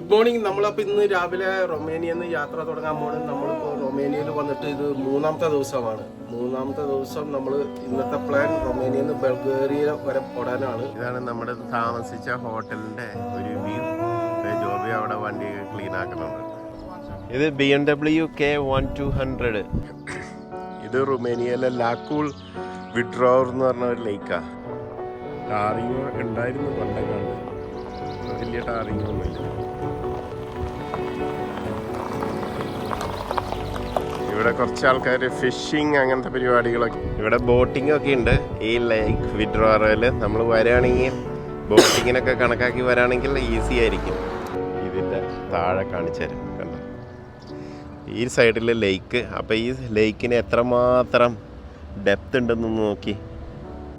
Good morning. നമ്മളപ്പോൾ ഇന്ന് രാവിലെ റൊമേനിയയിൽ നിന്ന് യാത്ര തുടങ്ങാൻ പോകുന്നത്. നമ്മളിപ്പോൾ റൊമേനിയയിൽ വന്നിട്ട് ഇത് മൂന്നാമത്തെ ദിവസമാണ്. മൂന്നാമത്തെ ദിവസം നമ്മൾ ഇന്നത്തെ പ്ലാൻ റൊമേനിയയിൽ നിന്ന് ബൾഗേറിയ വരെ ഓടാനാണ്. ഇതാണ് നമ്മുടെ താമസിച്ച ഹോട്ടലിൻ്റെ ഒരു വ്യൂ. ജോബി അവിടെ വണ്ടി ക്ലീൻ ആക്കുന്നുണ്ട്. ഇത് BMW K1200. ഇത് റുമേനിയയിലെ ലാക്കൂൾ വിഡ്രോർ എന്ന് പറഞ്ഞ ഒരു ലേക്കാണ്. ടാറിങ് ഉണ്ടായിരുന്നു പണ്ടൊക്കെ, വലിയ ടാറിങ് ഒന്നുമില്ല. ഇവിടെ കുറച്ച് ആൾക്കാർ ഫിഷിങ് അങ്ങനത്തെ പരിപാടികളൊക്കെ, ഇവിടെ ബോട്ടിംഗ് ഒക്കെ ഉണ്ട്. ഈ ലേക്ക് വിഡ്രോറിൽ നമ്മൾ വരികയാണെങ്കിൽ ബോട്ടിങ്ങിനൊക്കെ കണക്കാക്കി വരികയാണെങ്കിൽ ഈസി ആയിരിക്കും. ഇതിൻ്റെ താഴെ കാണിച്ചു തരാം, കണ്ടോ ഈ സൈഡിൽ ലേക്ക്. അപ്പോൾ ഈ ലേക്കിന് എത്രമാത്രം ഡെപ്ത് ഉണ്ടെന്ന് നോക്കി.